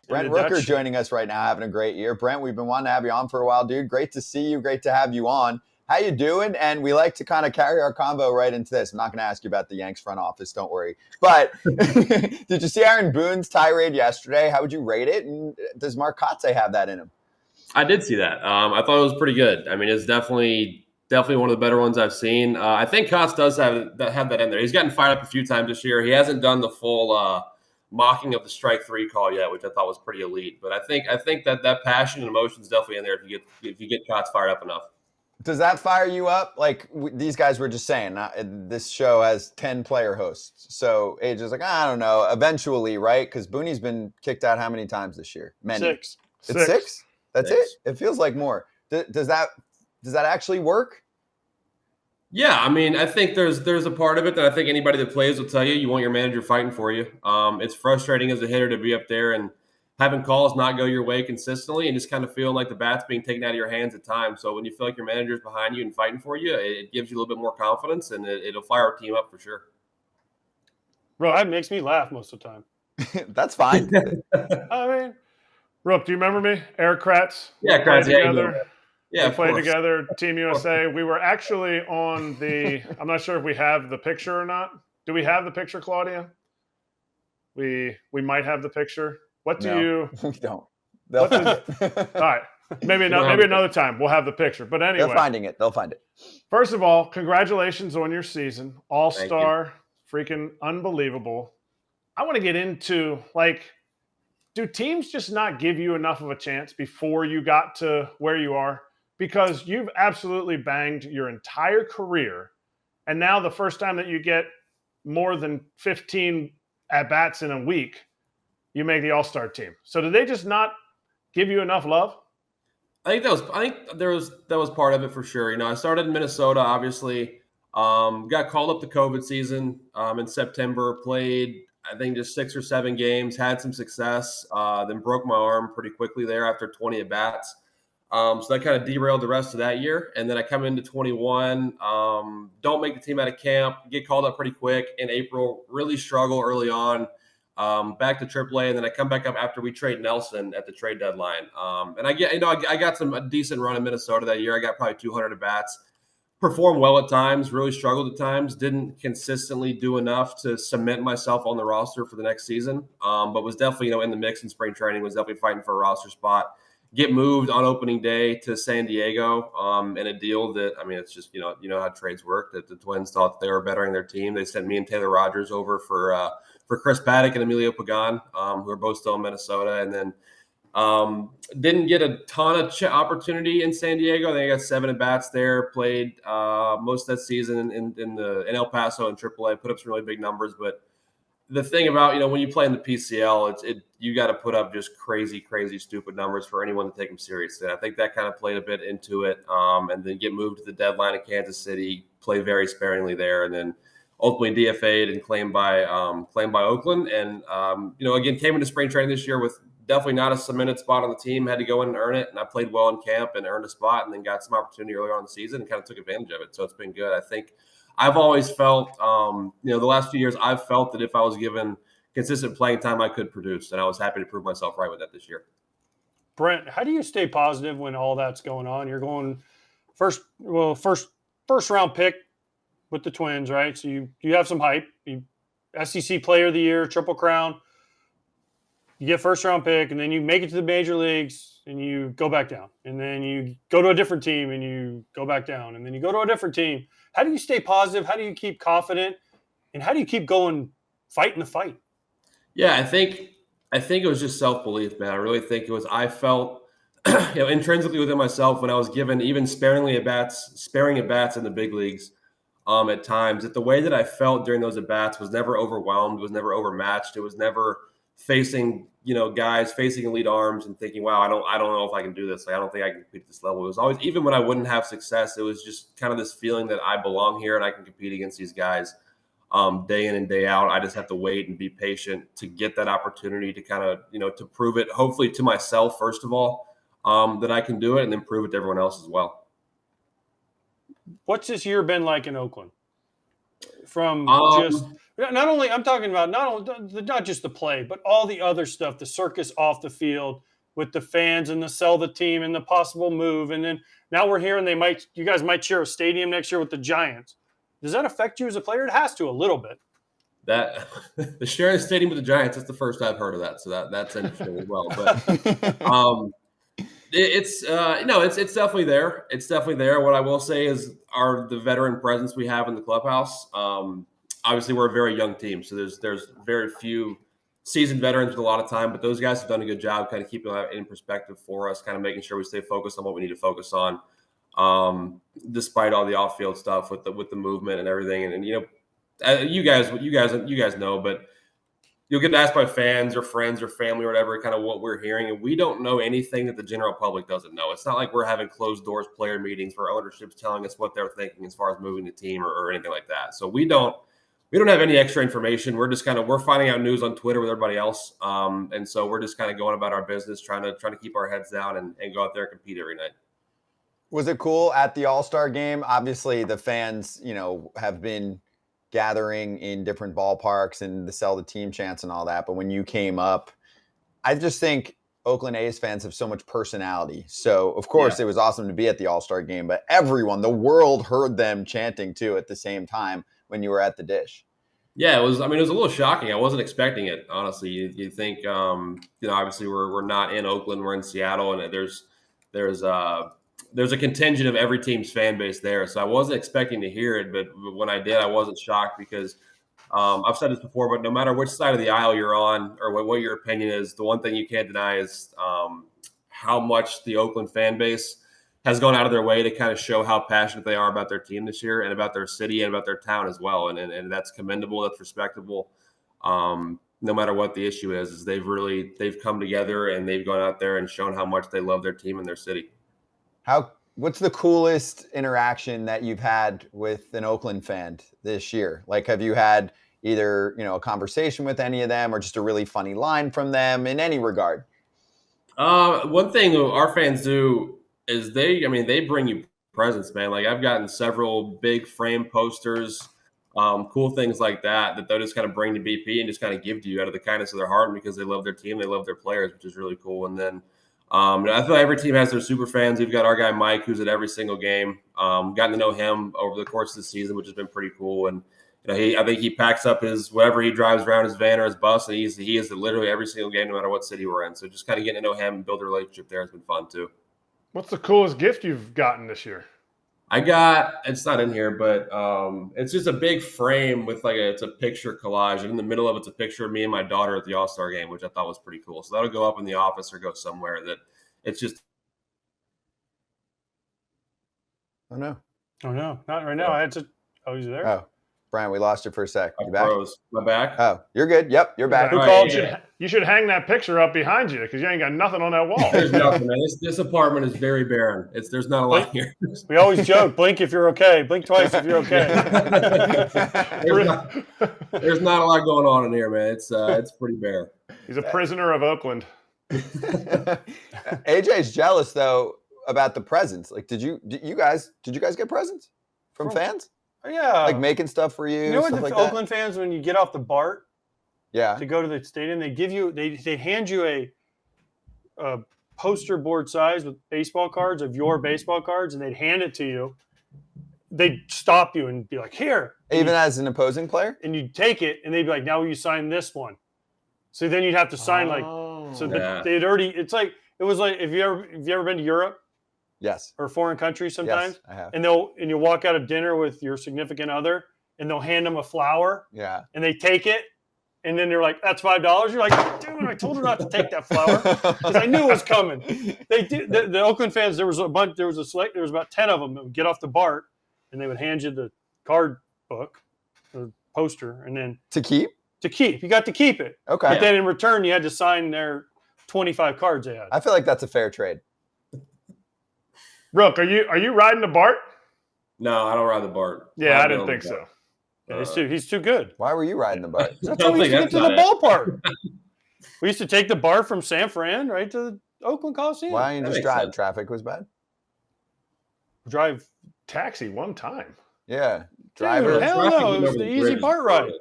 Brent Rooker joining us right now, having a great year. Brent, we've been wanting to have you on for a while, dude. Great to see you. Great to have you on. How you doing? And we like to kind of carry our convo right into this. I'm not going to ask you about the Yanks front office, don't worry. But did you see Aaron Boone's tirade yesterday? How would you rate it? And does Mark Kotsay have that in him? I did see that. I thought it was pretty good. I mean, it's definitely one of the better ones I've seen. I think Kotz does have that in there. He's gotten fired up a few times this year. He hasn't done the full mocking of the strike three call yet, which I thought was pretty elite. But I think that passion and emotion is definitely in there if you get Kotz fired up enough. Does that fire you up? Like these guys were just saying, this show has 10 player hosts. So Age is like, I don't know, eventually, right? Because Booney's been kicked out how many times this year? Many. Six. It's six? That's it? It feels like more. Does that actually work? Yeah, I mean, I think there's a part of it that I think anybody that plays will tell you. You want your manager fighting for you. It's frustrating as a hitter to be up there and having calls not go your way consistently and just kind of feeling like the bat's being taken out of your hands at times. So when you feel like your manager's behind you and fighting for you, it gives you a little bit more confidence, and it'll fire a team up for sure. Bro, that makes me laugh most of the time. That's fine. I mean, Rook, do you remember me? Eric Kratz? Yeah, Kratz. Yeah, we played together, Team USA. We were actually on the – I'm not sure if we have the picture or not. Do we have the picture, Claudia? We might have the picture. What do you – we don't. All right. Maybe another time we'll have the picture. But anyway. They'll find it. First of all, congratulations on your season. All-star, freaking unbelievable. I want to get into, like, do teams just not give you enough of a chance before you got to where you are? Because you've absolutely banged your entire career, and now the first time that you get more than 15 at-bats in a week, you make the All-Star team. So did they just not give you enough love? I think that was part of it for sure. You know, I started in Minnesota, obviously. Got called up the COVID season in September, played I think just 6 or 7 games, had some success, then broke my arm pretty quickly there after 20 at-bats. So that kind of derailed the rest of that year. And then I come into 21, don't make the team out of camp, get called up pretty quick in April, really struggle early on, back to AAA. And then I come back up after we trade Nelson at the trade deadline. And I got a decent run in Minnesota that year. I got probably 200 at-bats. Performed well at times, really struggled at times, didn't consistently do enough to cement myself on the roster for the next season, but was definitely, in the mix in spring training, was definitely fighting for a roster spot. Get moved on opening day to San Diego in a deal that, I mean, it's just, you know how trades work, that the Twins thought they were bettering their team. They sent me and Taylor Rogers over for Chris Paddock and Emilio Pagan, who are both still in Minnesota. And then didn't get a ton of opportunity in San Diego. I think I got 7 at-bats there, played most of that season in El Paso and AAA, put up some really big numbers. But the thing about, when you play in the PCL, you got to put up just crazy, stupid numbers for anyone to take them seriously. And I think that kind of played a bit into it. And then get moved to the deadline in Kansas City, play very sparingly there, and then ultimately DFA'd and claimed by Oakland. And, again, came into spring training this year with definitely not a cemented spot on the team, had to go in and earn it. And I played well in camp and earned a spot, and then got some opportunity earlier on in the season and kind of took advantage of it. So it's been good. I think I've always felt, the last few years, I've felt that if I was given consistent playing time, I could produce. And I was happy to prove myself right with that this year. Brent, how do you stay positive when all that's going on? You're going first round pick with the Twins, right? So you have some hype. You SEC Player of the Year, Triple Crown. You get first round pick, and then you make it to the major leagues, and you go back down. And then you go to a different team, and you go back down. And then you go to a different team. How do you stay positive? How do you keep confident? And how do you keep going, fighting the fight? Yeah, I think it was just self-belief, man. I really think it was, I felt, intrinsically within myself when I was given even sparing at-bats in the big leagues at times, that the way that I felt during those at-bats was never overwhelmed, was never overmatched. It was never facing, guys facing elite arms and thinking, wow, I don't know if I can do this. Like, I don't think I can compete at this level. It was always, even when I wouldn't have success, it was just kind of this feeling that I belong here and I can compete against these guys day in and day out. I just have to wait and be patient to get that opportunity to kind of, to prove it, hopefully to myself, first of all, that I can do it, and then prove it to everyone else as well. What's this year been like in Oakland? from just not only I'm talking about not just the play, but all the other stuff, the circus off the field with the fans and the sell the team and the possible move, and then now we're hearing you guys might share a stadium next year with the Giants. Does that affect you as a player? It has to a little bit. That the sharing the stadium with the Giants, that's the first I've heard of that, so that's interesting as well. But it's definitely there. It's definitely there. What I will say is the veteran presence we have in the clubhouse. Obviously, we're a very young team, so there's very few seasoned veterans with a lot of time, but those guys have done a good job kind of keeping that in perspective for us, kind of making sure we stay focused on what we need to focus on, despite all the off-field stuff with the movement and everything. And you guys know, but you'll get asked by fans or friends or family or whatever, kind of what we're hearing, and we don't know anything that the general public doesn't know. It's not like we're having closed doors player meetings where ownership's telling us what they're thinking as far as moving the team or anything like that. So we don't have any extra information. We're just we're finding out news on Twitter with everybody else, and so we're just kind of going about our business, trying to keep our heads down and go out there and compete every night. Was it cool at the All-Star game? Obviously, the fans, have been gathering in different ballparks and the sell the team chants and all that. But when you came up, I just think Oakland A's fans have so much personality. So, of course, It was awesome to be at the All-Star game, but everyone, the world heard them chanting too at the same time when you were at the dish. Yeah, it was a little shocking. I wasn't expecting it, honestly. You think, obviously we're not in Oakland, we're in Seattle, and there's a contingent of every team's fan base there. So I wasn't expecting to hear it, but when I did, I wasn't shocked because I've said this before, but no matter which side of the aisle you're on or what your opinion is, the one thing you can't deny is how much the Oakland fan base has gone out of their way to kind of show how passionate they are about their team this year and about their city and about their town as well. And that's commendable. That's respectable. No matter what the issue is they've come together and they've gone out there and shown how much they love their team and their city. What's the coolest interaction that you've had with an Oakland fan this year? Like, have you had either, a conversation with any of them or just a really funny line from them in any regard? One thing our fans do is they bring you presents, man. Like, I've gotten several big frame posters, cool things like that they'll just kind of bring to BP and just kind of give to you out of the kindness of their heart because they love their team, they love their players, which is really cool. And then I feel like every team has their super fans. We've got our guy Mike, who's at every single game. Gotten to know him over the course of the season, which has been pretty cool. And I think he packs up whatever he drives around, his van or his bus, and he is at literally every single game, no matter what city we're in. So just kind of getting to know him and build a relationship there has been fun too. What's the coolest gift you've gotten this year? It's not in here, but it's just a big frame with it's a picture collage, and in the middle of it's a picture of me and my daughter at the All-Star game, which I thought was pretty cool. So that'll go up in the office or go somewhere that it's just. Oh no, not right now. I had to. Oh, he's there. Oh, Brian, we lost you for a sec. You back? My back? Oh, you're good. Yep, you're back. Who called you? You should hang that picture up behind you because you ain't got nothing on that wall. There's nothing, man. This apartment is very barren. There's not a lot here. We always joke, blink if you're okay. Blink twice if you're okay. There's not a lot going on in here, man. It's pretty bare. He's a prisoner of Oakland. AJ's jealous though about the presents. Like, did you guys get presents from fans? Yeah, like making stuff for you. You know what the like Oakland fans, when you get off the BART, to go to the stadium, they hand you a poster board size with baseball cards of your baseball cards, and they'd hand it to you. They'd stop you and be like, "Here." Even as an opposing player, and you'd take it, and they'd be like, "Now will you sign this one?" So then you'd have to sign but they'd already. It was like if you ever been to Europe. Yes. Or foreign countries sometimes. Yes, I have. And you walk out of dinner with your significant other and they'll hand them a flower. Yeah. And they take it and then they're like, "That's $5." You're like, "Dude, I told her not to take that flower because I knew it was coming." They did. The Oakland fans, there was about 10 of them that would get off the BART and they would hand you the card book or poster and then to keep. You got to keep it. Okay. But then in return you had to sign their 25 cards they had. I feel like that's a fair trade. Rook, are you riding the BART? No, I don't ride the BART. Yeah, I didn't think so. Yeah, he's too good. Why were you riding the BART? That's how we used to get to the ballpark. We used to take the BART from San Fran right to the Oakland Coliseum. Why didn't you just drive? Traffic was bad? Drive taxi one time. Yeah. driver. Dude, hell Traffic no. It getting was over the the easy bridge is BART ride. brutal.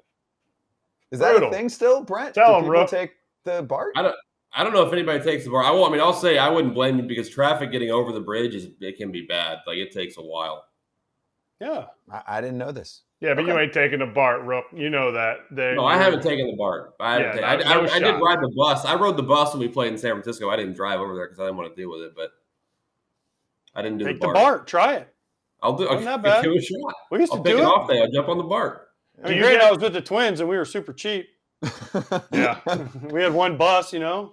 Is that Brutal. a thing still, Brent? Tell Do him, people Rook. take the BART? I don't know if anybody takes the BART. I'll say I wouldn't blame you because traffic getting over the bridge it can be bad. Like it takes a while. Yeah. I didn't know this. Yeah, but you ain't taking a BART, Rook. You know that. No, I haven't taken the BART. I did shot. ride the bus. I rode the bus when we played in San Francisco. I didn't drive over there because I didn't want to deal with it, but I didn't do Take the the BART. BART. Try it. I'll do Wasn't it. that bad? Give it a shot. We used I'll to take do an it. off day. I'll jump on the BART. I mean, you great. get- I was with the twins and we were super cheap. Yeah. We had one bus, Nobody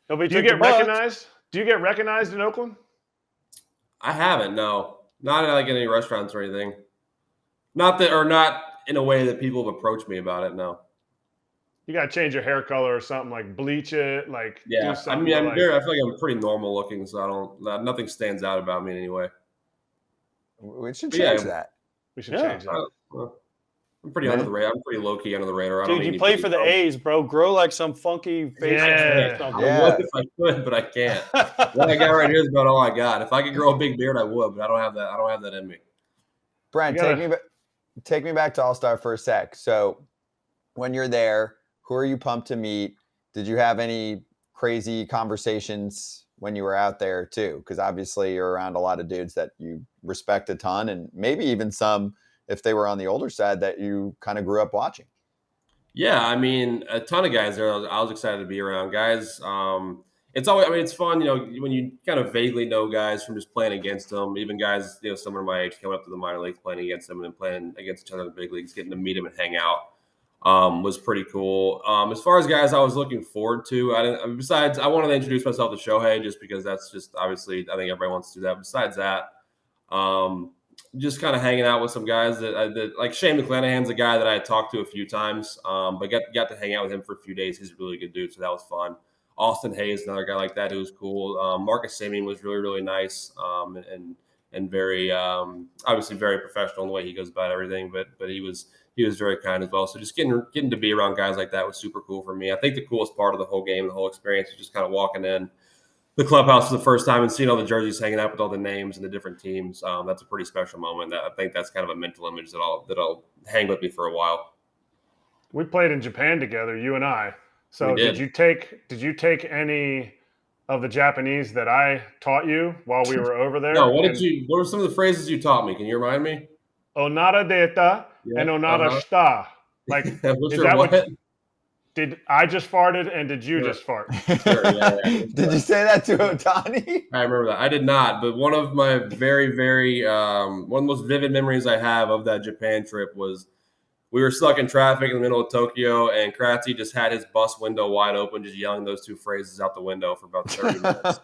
Do you took get the bus. recognized? Do you get recognized in Oakland? I haven't. No, not like in any restaurants or anything. Not in a way that people have approached me about it. No. You got to change your hair color or something, like bleach it, like Yeah, do I something. mean, to, I feel like I'm pretty normal looking, so nothing stands out about me in any way. We should But yeah, change that. we should Yeah. change that. I'm pretty under the radar. I'm pretty low key under the radar. I don't Dude, you need play to for the A's, bro. Grow like some funky face. Yeah. or something. Yeah. I would if I could, but I can't. What I got right here is about all I got. If I could grow a big beard, I would, but I don't have that. I don't have that in me. Brent, You gotta- take me back to All-Star for a sec. So when you're there, who are you pumped to meet? Did you have any crazy conversations when you were out there too? Because obviously you're around a lot of dudes that you respect a ton, and maybe even some, if they were on the older side, that you kind of grew up watching. Yeah, I mean, a ton of guys there. I was excited to be around guys. It's always, I mean, it's fun, when you kind of vaguely know guys from just playing against them. Even guys, similar to my age, coming up to the minor leagues, playing against them, and playing against each other in the big leagues, getting to meet them and hang out was pretty cool. As far as guys, I was looking forward to. Besides, I wanted to introduce myself to Shohei just because that's just obviously I think everybody wants to do that. Besides that, just kind of hanging out with some guys that like Shane McClanahan's a guy that I had talked to a few times, but got to hang out with him for a few days. He's a really good dude, so that was fun. Austin Hayes, another guy like that who was cool. Marcus Semien was really, really nice and very obviously very professional in the way he goes about everything, but he was very kind as well. So just getting to be around guys like that was super cool for me. I think the coolest part of the whole game, the whole experience, was just kind of walking in the clubhouse for the first time and seeing all the jerseys hanging out with all the names and the different teams. That's a pretty special moment. I think that's kind of a mental image that'll hang with me for a while. We played in Japan together, you and I. So We did. did you take any of the Japanese that I taught you while we were over there? No, what were some of the phrases you taught me? Can you remind me? Onara deta and onara shita. Like, What's is your that what? did I just farted and did you just fart? Sure, yeah. Did you say that to Otani? I remember that. I did not, but one of my very, very one of the most vivid memories I have of that Japan trip was we were stuck in traffic in the middle of Tokyo, and Kratzy just had his bus window wide open, just yelling those two phrases out the window for about 30 minutes.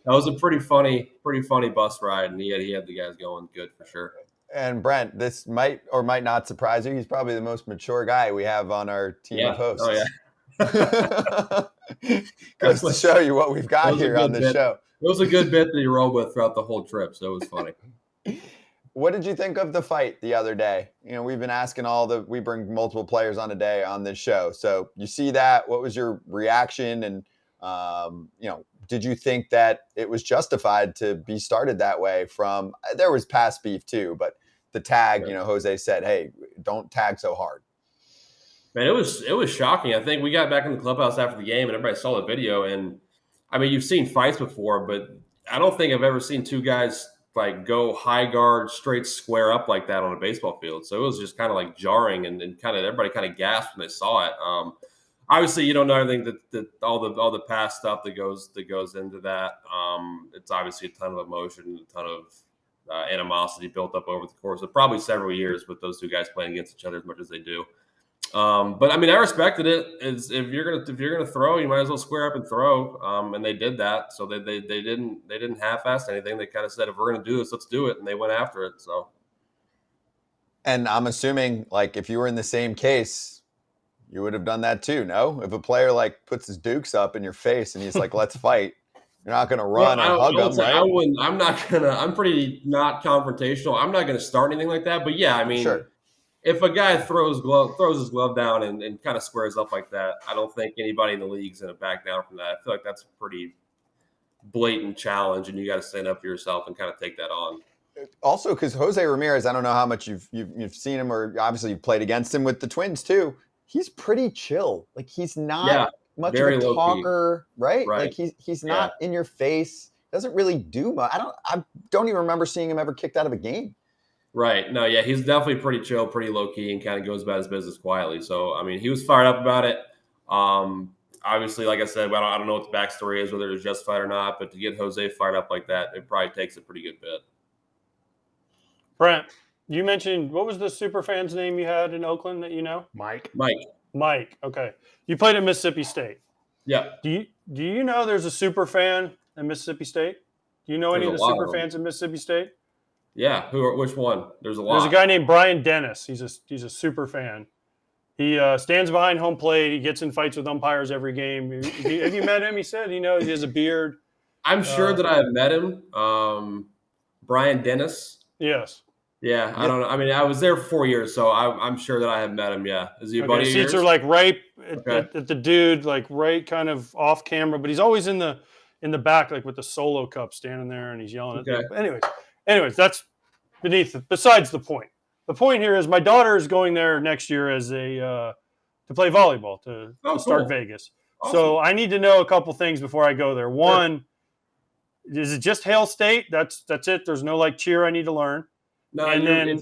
That was a pretty funny bus ride, and he had the guys going good for sure. And Brent, this might or might not surprise you. He's probably the most mature guy we have on our team of hosts. Oh yeah. Goes to show you what we've got here on this show. It was a good bit that you rolled with throughout the whole trip, so it was funny. What did you think of the fight the other day? We've been asking we bring multiple players on a day on this show. So you see that, what was your reaction? And, did you think that it was justified to be started that way there was past beef too, but the tag, Right. Jose said, hey, don't tag so hard. Man, it was shocking. I think we got back in the clubhouse after the game and everybody saw the video. And I mean, you've seen fights before, but I don't think I've ever seen two guys like go high guard, straight square up like that on a baseball field. So it was just kind of like jarring and kind of everybody kind of gasped when they saw it. Obviously, you don't know everything that all the past stuff that goes into that. It's obviously a ton of emotion, a ton of animosity built up over the course of probably several years with those two guys playing against each other as much as they do. But I mean, I respected it. If you're gonna throw, you might as well square up and throw. And they did that. So they didn't half-ass anything. They kind of said, if we're gonna do this, let's do it, and they went after it. So. And I'm assuming, like, if you were in the same case, you would have done that too, no? If a player like puts his dukes up in your face and he's like, "Let's fight," you're not gonna run and hug him, right? I wouldn't. I'm pretty not confrontational. I'm not gonna start anything like that. But yeah, I mean. Sure. If a guy throws his glove down and kind of squares up like that, I don't think anybody in the league's going to back down from that. I feel like that's a pretty blatant challenge, and you got to stand up for yourself and kind of take that on. also because Jose Ramirez, I don't know how much you've seen him, or obviously you've played against him with the Twins too. He's pretty chill. Like he's not much of a talker, right? Like he's not in your face. Doesn't really do much. I don't even remember seeing him ever kicked out of a game. Right. No, yeah, he's definitely pretty chill, pretty low key, and kind of goes about his business quietly. So, I mean, he was fired up about it. Obviously, like I said, I don't know what the backstory is, whether it's justified or not, but to get Jose fired up like that, it probably takes a pretty good bit. Brent, you mentioned, what was the super fan's name you had in Oakland that you know? Mike. Okay. You played at Mississippi State. Yeah. Do you know there's a super fan at Mississippi State? Do you know any of the super fans at Mississippi State? Yeah. Which one? There's a lot. There's a guy named Brian Dennis. He's a super fan. He stands behind home plate. He gets in fights with umpires every game. Have you met him? He said, he has a beard. I'm sure that I have met him. Brian Dennis. Yes. Yeah, I don't know. I mean, I was there for 4 years, so I'm sure that I have met him. Yeah, is he a buddy of yours? Seats are like right at the dude, like right kind of off camera, but he's always in the back, like with the solo cup, standing there, and he's yelling at them. Anyways, that's besides the point. The point here is my daughter is going there next year as to play volleyball to start Vegas. Awesome. So I need to know a couple things before I go there. One, is it just Hail State? That's it. There's no like cheer I need to learn. No, and then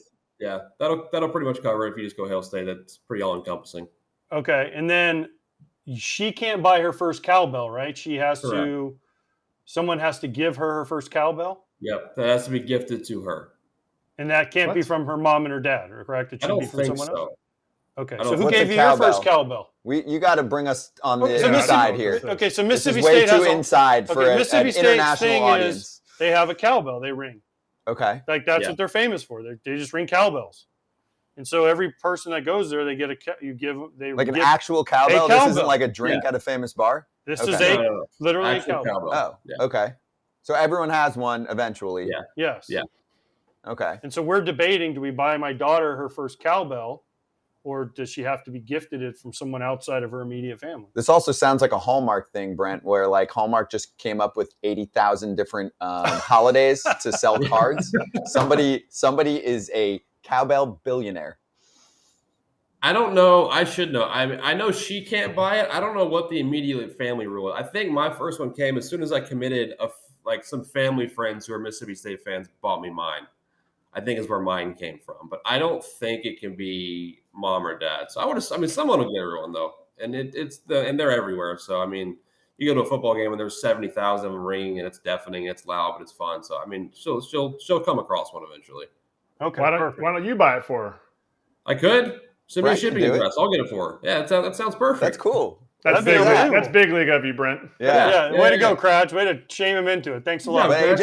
that'll pretty much cover it if you just go Hail State. That's pretty all encompassing. Okay, and then she can't buy her first cowbell, right? She has to. Someone has to give her first cowbell. Yep, that has to be gifted to her. And that can't be from her mom and her dad, correct? It should be from someone else. Okay, so who gave you your first cowbell? You got to bring us on the inside here. Okay, so Mississippi State has inside for an international audience. Is they have a cowbell they ring. Okay, like that's what they're famous for. They just ring cowbells, and so every person that goes there, they get an actual cowbell. This isn't like a drink at a famous bar. This is literally a cowbell. Oh, okay. So everyone has one eventually. Yeah. Yes. Yeah. Okay. And so we're debating, do we buy my daughter her first cowbell, or does she have to be gifted it from someone outside of her immediate family? This also sounds like a Hallmark thing, Brent, where like Hallmark just came up with 80,000 different holidays to sell cards. Somebody is a cowbell billionaire. I don't know. I should know. I know she can't buy it. I don't know what the immediate family rule is. I think my first one came as soon as I committed. Some family friends who are Mississippi State fans bought me mine. I think is where mine came from, but I don't think it can be mom or dad. So someone will get everyone though, and and they're everywhere. So I mean, you go to a football game and there's 70,000 of them ringing, and it's deafening, it's loud, but it's fun. So I mean, she'll come across one eventually. Okay, why don't you buy it for her? I could send me a shipping address. I'll get it for her. Yeah, that sounds perfect. That's cool. That's big league of you, Brent. Yeah. Way to go, Crouch. Way to shame him into it. Thanks a lot. Yeah, that's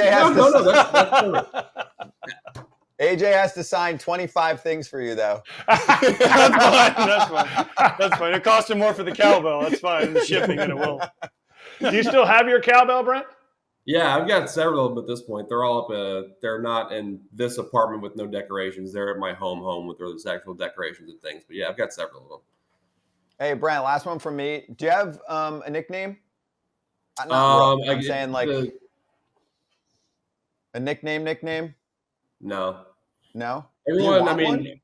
AJ has to sign 25 things for you, though. That's fine. It cost him more for the cowbell. That's fine. The shipping than it will. Do you still have your cowbell, Brent? Yeah, I've got several of them at this point. They're all up. They're not in this apartment with no decorations. They're at my home with there's actual decorations and things. But yeah, I've got several of them. Hey, Brent, last one from me. Do you have a nickname? I'm saying like a nickname. No. Everyone, I mean,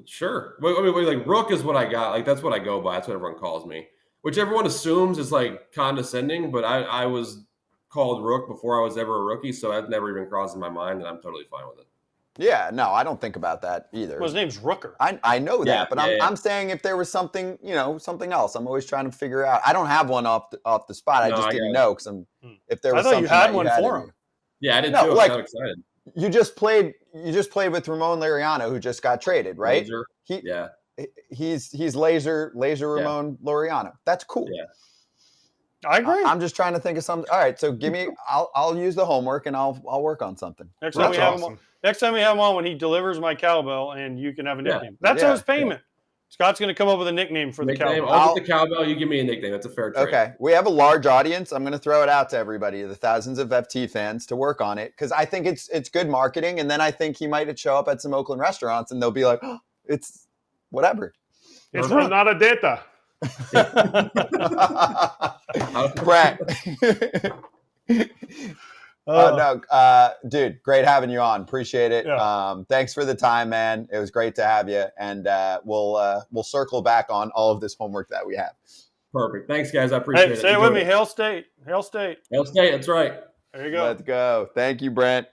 sure. Like Rook is what I got. Like that's what I go by. That's what everyone calls me. Which everyone assumes is like condescending, but I was called Rook before I was ever a rookie, so that never even crossed my mind, and I'm totally fine with it. Yeah, no, I don't think about that either. Well, his name's Rooker. I know that, but I'm saying if there was something, something else. I'm always trying to figure out. I don't have one off the spot. I just didn't know because if there was something. I thought you had one for him. Yeah, I did too. I was excited. You just played with Ramon Laureano, who just got traded, right? Laser. He's laser Ramon Laureano. That's cool. Yeah. I agree. I'm just trying to think of something. All right, so give me. I'll use the homework and I'll work on something. Next time we have him on, when he delivers my cowbell, and you can have a nickname. That's his payment. Scott's going to come up with a nickname for the cowbell. I'll get the cowbell. You give me a nickname. That's a fair trade. Okay. We have a large audience. I'm going to throw it out to everybody, the thousands of FT fans, to work on it because I think it's good marketing. And then I think he might show up at some Oakland restaurants and they'll be like, oh, it's whatever. It's not a data. Brent. No, dude, great having you on. Appreciate it. Yeah. Thanks for the time, man. It was great to have you, and we'll circle back on all of this homework that we have. Perfect. Thanks, guys. I appreciate it. Say it with me. Hail State. Hail State. Hail State. That's right. There you go. Let's go. Thank you, Brent.